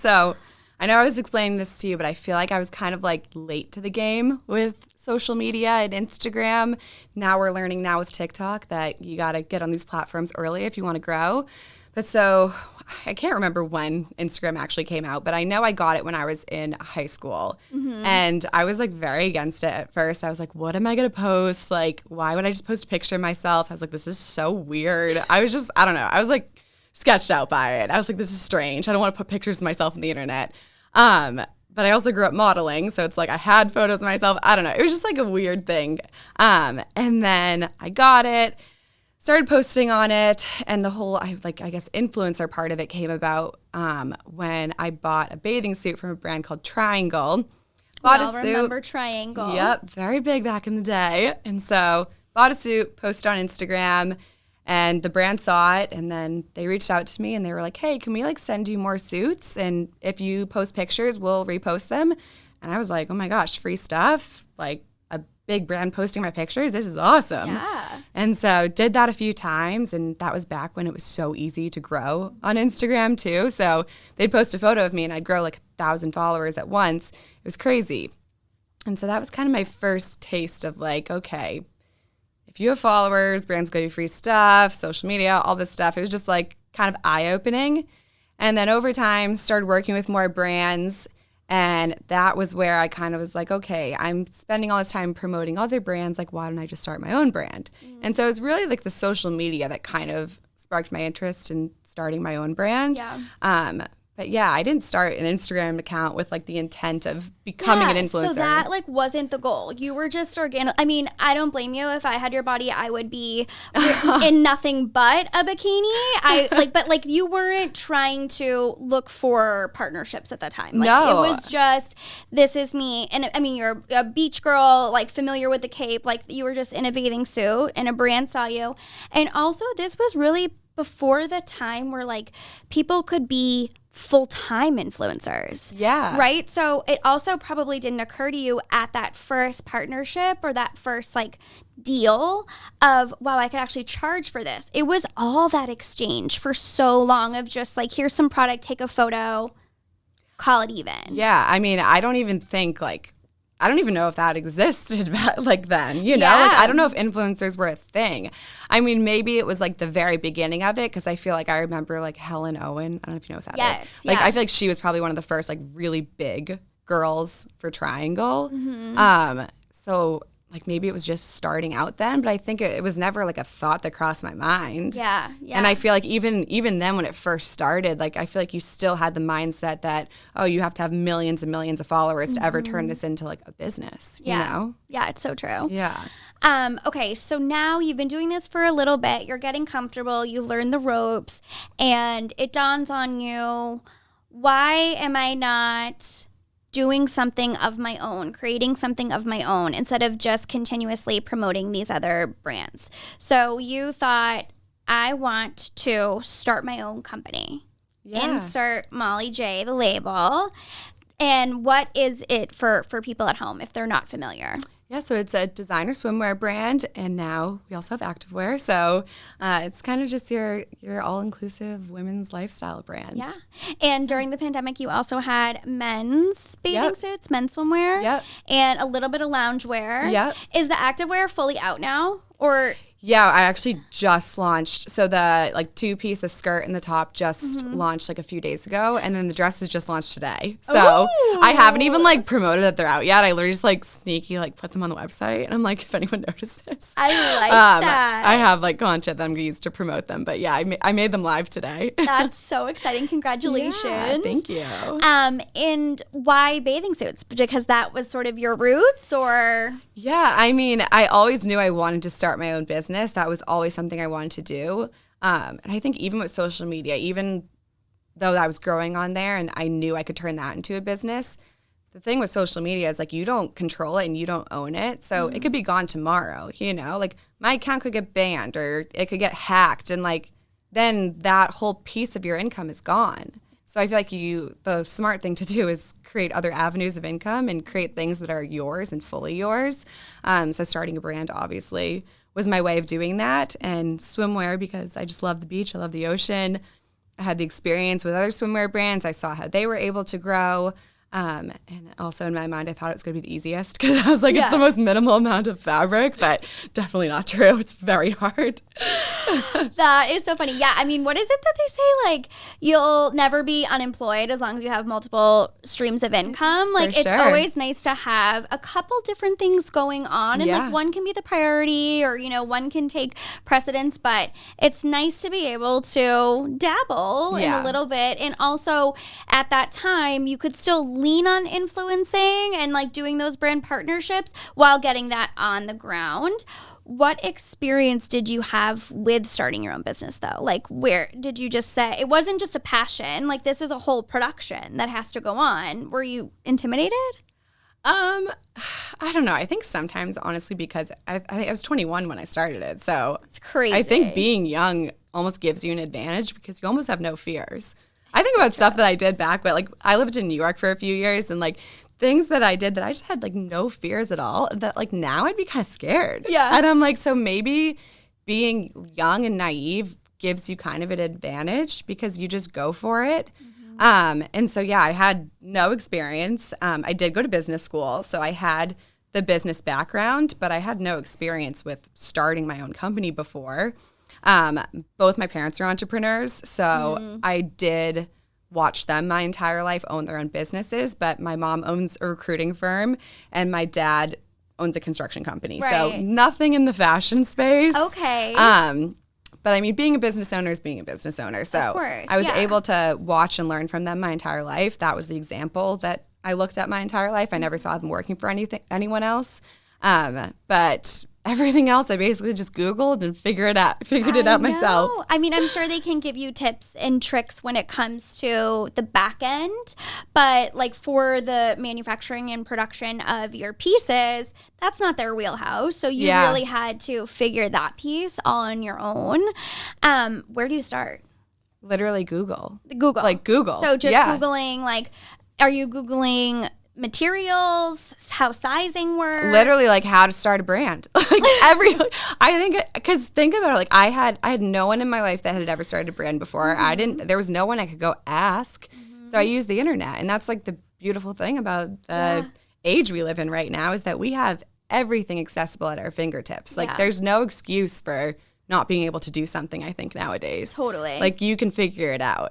So I know I was explaining this to you, but I feel like I was kind of like late to the game with social media and Instagram. Now we're learning now with TikTok that you got to get on these platforms early if you want to grow. But so I can't remember when Instagram actually came out, but I know I got it when I was in high school. Mm-hmm. And I was like very against it at first. I was like, what am I going to post? Like, why would I just post a picture of myself? I was like, this is so weird. I don't know. I was like sketched out by it. I was like, this is strange. I don't want to put pictures of myself on the internet. But I also grew up modeling, so it's like I had photos of myself. I don't know. It was just like a weird thing. And then I got it. Started posting on it, and the whole, I guess, influencer part of it came about when I bought a bathing suit from a brand called Triangle. Bought a suit. Remember Triangle. Yep, very big back in the day. And so bought a suit, posted on Instagram, and the brand saw it, and then they reached out to me, and they were like, hey, can we like send you more suits? And if you post pictures, we'll repost them. And I was like, oh my gosh, free stuff? Like, big brand posting my pictures. This is awesome. Yeah. And so did that a few times, and that was back when it was so easy to grow on Instagram too. So they'd post a photo of me and I'd grow like 1,000 followers at once. It was crazy. And so that was kind of my first taste of like, okay, if you have followers, brands give you free stuff, social media, all this stuff. It was just like kind of eye-opening. And then over time, started working with more brands. And that was where I kind of was like, okay, I'm spending all this time promoting other brands. Like, why don't I just start my own brand? And so it was really like the social media that kind of sparked my interest in starting my own brand. Yeah. But yeah, I didn't start an Instagram account with like the intent of becoming an influencer. So that like wasn't the goal. You were just organic. I mean, I don't blame you. If I had your body, I would be in nothing but a bikini. But you weren't trying to look for partnerships at the time. Like, no. It was just, this is me. And I mean, you're a beach girl, like familiar with the Cape. Like you were just in a bathing suit and a brand saw you. And also this was really before the time where like people could be full-time influencers. Yeah. Right? So it also probably didn't occur to you at that first partnership or that first like deal of, wow, I could actually charge for this. It was all that exchange for so long of just like, here's some product, take a photo, call it even. Yeah. I mean, I don't even know if that existed like then, you know? Yeah. Like, I don't know if influencers were a thing. I mean, maybe it was like the very beginning of it, because I feel like I remember like Helen Owen. I don't know if you know what that is. Yes. Like, yeah. I feel like she was probably one of the first like really big girls for Triangle. Mm-hmm. So like maybe it was just starting out then, but I think it was never like a thought that crossed my mind. Yeah, yeah. And I feel like even then when it first started, like I feel like you still had the mindset that, oh, you have to have millions and millions of followers to ever turn this into like a business, you know? Yeah, it's so true. Yeah. Okay, so now you've been doing this for a little bit. You're getting comfortable. You learn the ropes. And it dawns on you, why am I not doing something of my own, creating something of my own, instead of just continuously promoting these other brands? So you thought, I want to start my own company. Yeah. Insert Molly J, the label. And what is it for people at home if they're not familiar? Yeah, so it's a designer swimwear brand, and now we also have activewear. So it's kind of just your all-inclusive women's lifestyle brand. Yeah. And during the pandemic, you also had men's bathing suits, men's swimwear, and a little bit of loungewear. Yep. Is the activewear fully out now? Or Yeah, I actually just launched. So the like two-piece, the skirt and the top just launched like a few days ago, and then the dresses just launched today. So I haven't even like promoted that they're out yet. I literally just like sneaky like put them on the website, and I'm like, if anyone notices. I like that. I have like content that I'm gonna use to promote them, but yeah, I made them live today. That's so exciting! Congratulations! Yeah, thank you. And why bathing suits? Because that was sort of your roots, or? Yeah, I mean, I always knew I wanted to start my own business. That was always something I wanted to do. And I think even with social media, even though I was growing on there and I knew I could turn that into a business, the thing with social media is like you don't control it and you don't own it. So it could be gone tomorrow, you know? Like my account could get banned or it could get hacked, and like then that whole piece of your income is gone. So I feel like the smart thing to do is create other avenues of income and create things that are yours and fully yours. So starting a brand obviously was my way of doing that, and swimwear because I just love the beach, I love the ocean. I had the experience with other swimwear brands. I saw how they were able to grow. And also in my mind, I thought it was going to be the easiest because I was like, it's the most minimal amount of fabric, but definitely not true. It's very hard. That is so funny. Yeah. I mean, what is it that they say? Like, you'll never be unemployed as long as you have multiple streams of income. Like, it's always nice to have a couple different things going on. And like, one can be the priority or, one can take precedence. But it's nice to be able to dabble in a little bit. And also at that time, you could still lean on influencing and like doing those brand partnerships while getting that on the ground. What experience did you have with starting your own business though? Like, where did you just say it wasn't just a passion, like this is a whole production that has to go on? Were you intimidated? I don't know. I think sometimes, honestly, because I think I was 21 when I started it. So it's crazy. I think being young almost gives you an advantage because you almost have no fears. I think about stuff that I did back, but like I lived in New York for a few years and like things that I did that I just had like no fears at all that like now I'd be kind of scared. Yeah. And I'm like, so maybe being young and naive gives you kind of an advantage because you just go for it. Mm-hmm. And so, yeah, I had no experience. I did go to business school, so I had the business background, but I had no experience with starting my own company before. Both my parents are entrepreneurs, so I did watch them my entire life own their own businesses, but my mom owns a recruiting firm and my dad owns a construction company. Right. So nothing in the fashion space. Okay. But I mean, being a business owner is being a business owner. So of course, I was able to watch and learn from them my entire life. That was the example that I looked at my entire life. I never saw them working for anyone else. But everything else, I basically just Googled and figured it out myself. I mean, I'm sure they can give you tips and tricks when it comes to the back end, but like for the manufacturing and production of your pieces, that's not their wheelhouse. So you really had to figure that piece all on your own. Where do you start? Literally Google. Like Google. So just Googling, like, are you Googling materials, how sizing works? Literally, like how to start a brand. Like I think, because think about it, like I had no one in my life that had ever started a brand before. There was no one I could go ask. So I used the internet, and that's like the beautiful thing about the age we live in right now is that we have everything accessible at our fingertips. Like there's no excuse for not being able to do something, I think, nowadays. Totally. Like you can figure it out.